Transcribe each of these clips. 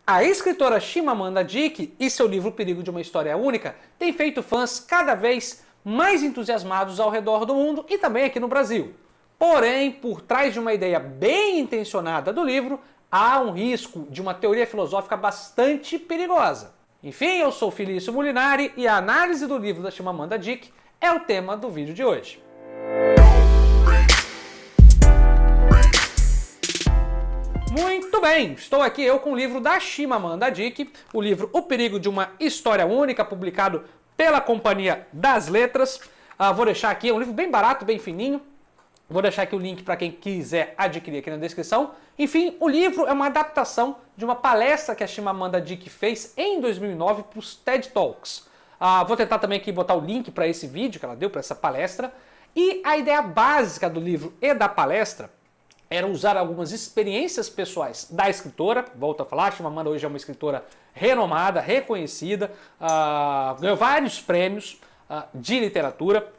A escritora Chimamanda Adichie e seu livro O Perigo de uma História Única têm feito fãs cada vez mais entusiasmados ao redor do mundo e também aqui no Brasil. Porém, por trás de uma ideia bem intencionada do livro, há um risco de uma teoria filosófica bastante perigosa. Enfim, eu sou Felício Molinari e a análise do livro da Chimamanda Adichie é o tema do vídeo de hoje. Muito bem, estou aqui eu com o livro da Chimamanda Adichie, o livro O Perigo de uma História Única, publicado pela Companhia das Letras. Vou deixar aqui, é um livro bem barato, bem fininho. Vou deixar aqui o link para quem quiser adquirir aqui na descrição. Enfim, o livro é uma adaptação de uma palestra que a Chimamanda Adichie fez em 2009 para os TED Talks. Vou tentar também aqui botar o link para esse vídeo que ela deu para essa palestra. E a ideia básica do livro e da palestra era usar algumas experiências pessoais da escritora. Volto a falar, a Chimamanda hoje é uma escritora renomada, reconhecida, ganhou vários prêmios de literatura.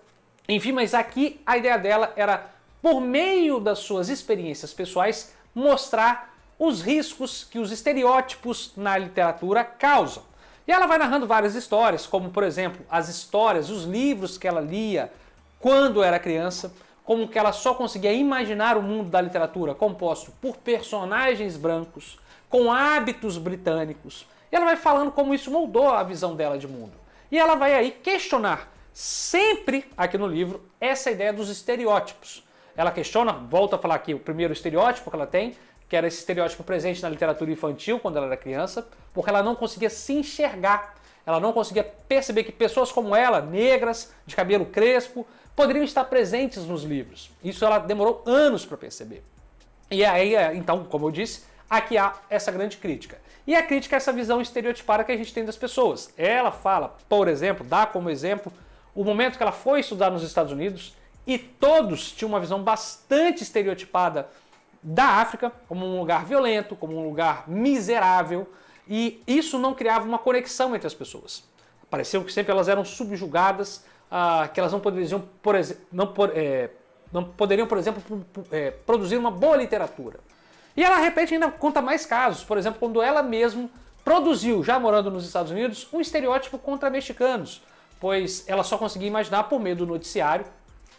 Enfim, mas aqui a ideia dela era, por meio das suas experiências pessoais, mostrar os riscos que os estereótipos na literatura causam. E ela vai narrando várias histórias, como, por exemplo, as histórias, os livros que ela lia quando era criança, como que ela só conseguia imaginar o mundo da literatura composto por personagens brancos, com hábitos britânicos. E ela vai falando como isso moldou a visão dela de mundo. E ela vai aí questionar, sempre aqui no livro, essa ideia dos estereótipos. Ela questiona, volta a falar aqui, o primeiro estereótipo que ela tem, que era esse estereótipo presente na literatura infantil quando ela era criança, porque ela não conseguia se enxergar, ela não conseguia perceber que pessoas como ela, negras, de cabelo crespo, poderiam estar presentes nos livros. Isso ela demorou anos para perceber. E aí, então, como eu disse, aqui há essa grande crítica. E a crítica é essa visão estereotipada que a gente tem das pessoas. Ela fala, por exemplo, dá como exemplo, o momento que ela foi estudar nos Estados Unidos e todos tinham uma visão bastante estereotipada da África como um lugar violento, como um lugar miserável, e isso não criava uma conexão entre as pessoas. Pareceu que sempre elas eram subjugadas, que elas não poderiam, por exemplo, produzir uma boa literatura. E ela repete ainda, conta mais casos, por exemplo, quando ela mesma produziu, já morando nos Estados Unidos, um estereótipo contra mexicanos, pois ela só conseguia imaginar, por meio do noticiário,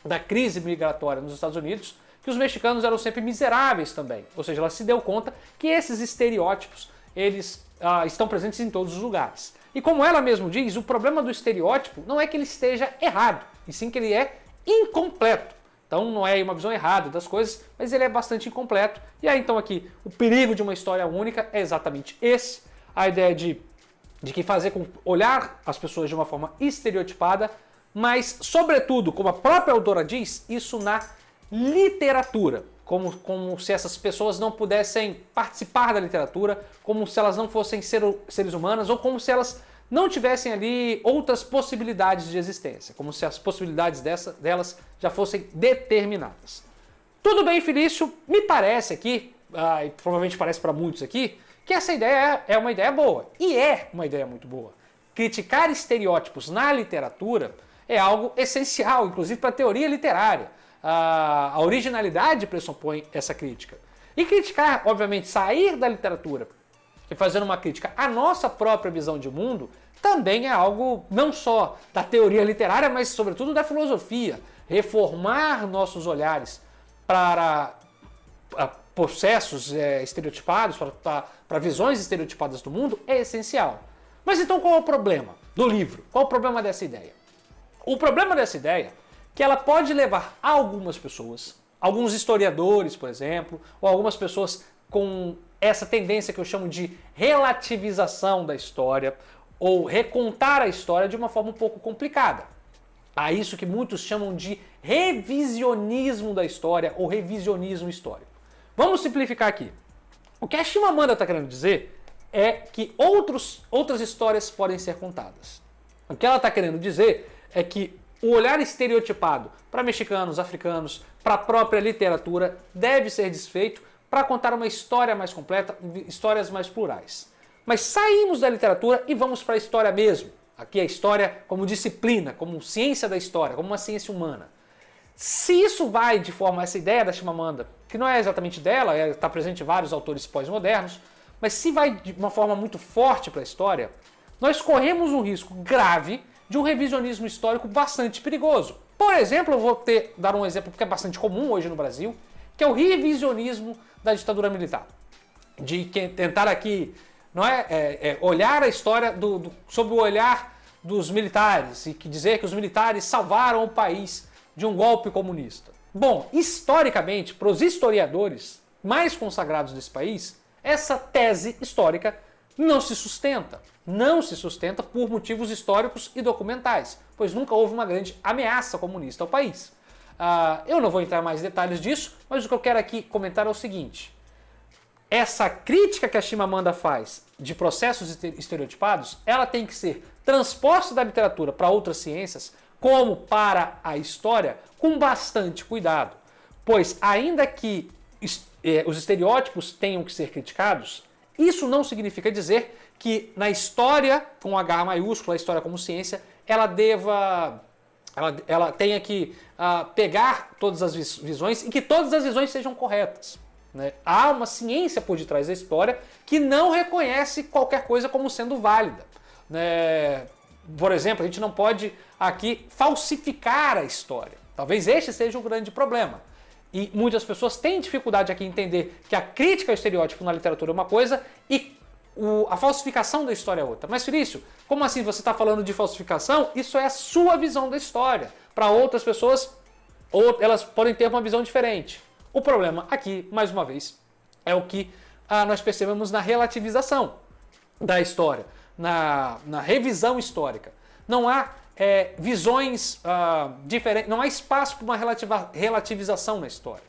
da crise migratória nos Estados Unidos, que os mexicanos eram sempre miseráveis também. Ou seja, ela se deu conta que esses estereótipos, eles estão presentes em todos os lugares. E como ela mesma diz, o problema do estereótipo não é que ele esteja errado, e sim que ele é incompleto. Então não é uma visão errada das coisas, mas ele é bastante incompleto. E aí então aqui, o perigo de uma história única é exatamente esse, a ideia de que fazer com olhar as pessoas de uma forma estereotipada, mas sobretudo, como a própria autora diz, isso na literatura. Como se essas pessoas não pudessem participar da literatura, como se elas não fossem seres humanas, ou como se elas não tivessem ali outras possibilidades de existência, como se as possibilidades delas já fossem determinadas. Tudo bem, Felício, me parece aqui, e provavelmente parece para muitos aqui, que essa ideia é uma ideia boa, e é uma ideia muito boa. Criticar estereótipos na literatura é algo essencial, inclusive para a teoria literária. A originalidade pressupõe essa crítica. E criticar, obviamente, sair da literatura e fazer uma crítica à nossa própria visão de mundo também é algo não só da teoria literária, mas sobretudo da filosofia. Reformar nossos olhares para processos estereotipados, para visões estereotipadas do mundo é essencial. Mas então qual é o problema do livro? Qual é o problema dessa ideia? O problema dessa ideia que ela pode levar a algumas pessoas, alguns historiadores, por exemplo, ou algumas pessoas com essa tendência que eu chamo de relativização da história, ou recontar a história de uma forma um pouco complicada. A isso que muitos chamam de revisionismo da história, ou revisionismo histórico. Vamos simplificar aqui. O que a Chimamanda está querendo dizer é que outras histórias podem ser contadas. O que ela está querendo dizer é que o olhar estereotipado para mexicanos, africanos, para a própria literatura deve ser desfeito para contar uma história mais completa, histórias mais plurais. Mas saímos da literatura e vamos para a história mesmo. Aqui a história como disciplina, como ciência da história, como uma ciência humana. Se isso vai de forma, essa ideia da Chimamanda, que não é exatamente dela, está presente em vários autores pós-modernos, mas se vai de uma forma muito forte para a história, nós corremos um risco grave de um revisionismo histórico bastante perigoso. Por exemplo, eu vou dar um exemplo que é bastante comum hoje no Brasil, que é o revisionismo da ditadura militar. De tentar aqui, não olhar a história sob o olhar dos militares e dizer que os militares salvaram o país de um golpe comunista. Bom, historicamente, para os historiadores mais consagrados desse país, essa tese histórica não se sustenta. Não se sustenta por motivos históricos e documentais, pois nunca houve uma grande ameaça comunista ao país. Eu não vou entrar em mais detalhes disso, mas o que eu quero aqui comentar é o seguinte. Essa crítica que a Chimamanda faz de processos estereotipados, ela tem que ser transposta da literatura para outras ciências, como para a história, com bastante cuidado. Pois ainda que os estereótipos tenham que ser criticados, isso não significa dizer que na história, com H maiúsculo, a história como ciência, ela tenha que pegar todas as visões e que todas as visões sejam corretas. Né? Há uma ciência por detrás da história que não reconhece qualquer coisa como sendo válida. Né? Por exemplo, a gente não pode aqui falsificar a história. Talvez este seja o grande problema. E muitas pessoas têm dificuldade aqui em entender que a crítica ao estereótipo na literatura é uma coisa e a falsificação da história é outra. Mas, Felício, como assim você está falando de falsificação? Isso é a sua visão da história. Para outras pessoas, elas podem ter uma visão diferente. O problema aqui, mais uma vez, é o que nós percebemos na relativização da história, na revisão histórica. Não há visões diferentes, não há espaço para uma relativização na história.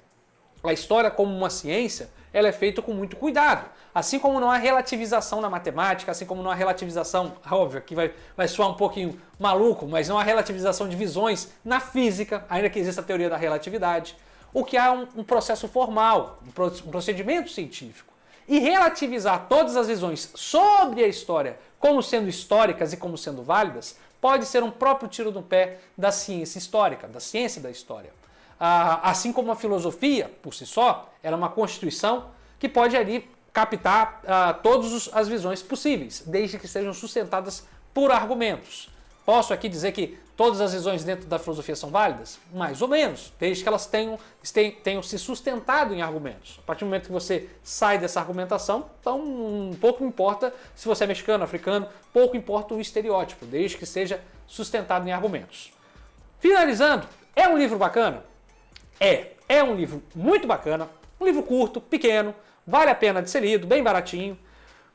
A história, como uma ciência, ela é feita com muito cuidado. Assim como não há relativização na matemática, assim como não há relativização, óbvio, que vai soar um pouquinho maluco, mas não há relativização de visões na física, ainda que exista a teoria da relatividade. O que há um processo formal, um procedimento científico. E relativizar todas as visões sobre a história como sendo históricas e como sendo válidas, pode ser um próprio tiro no pé da ciência histórica, da ciência da história. Assim como a filosofia, por si só, ela é uma constituição que pode ali captar todas as visões possíveis, desde que sejam sustentadas por argumentos. Posso aqui dizer que todas as visões dentro da filosofia são válidas? Mais ou menos, desde que elas tenham se sustentado em argumentos. A partir do momento que você sai dessa argumentação, então pouco importa se você é mexicano, africano, pouco importa o estereótipo, desde que seja sustentado em argumentos. Finalizando, é um livro bacana? É um livro muito bacana, um livro curto, pequeno, vale a pena de ser lido, bem baratinho.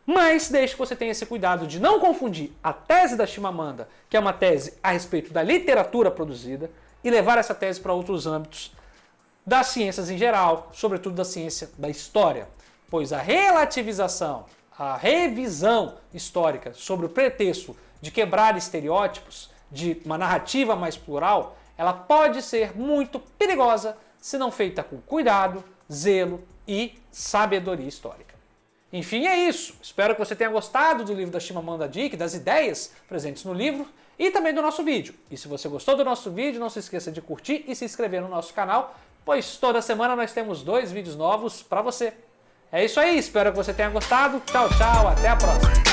Mas desde que você tenha esse cuidado de não confundir a tese da Chimamanda, que é uma tese a respeito da literatura produzida, e levar essa tese para outros âmbitos das ciências em geral, sobretudo da ciência da história. Pois a relativização, a revisão histórica sobre o pretexto de quebrar estereótipos, de uma narrativa mais plural, ela pode ser muito perigosa se não feita com cuidado, zelo e sabedoria histórica. Enfim, é isso. Espero que você tenha gostado do livro da Chimamanda Adichie, das ideias presentes no livro e também do nosso vídeo. E se você gostou do nosso vídeo, não se esqueça de curtir e se inscrever no nosso canal, pois toda semana nós temos 2 vídeos novos para você. É isso aí, espero que você tenha gostado. Tchau, tchau, até a próxima.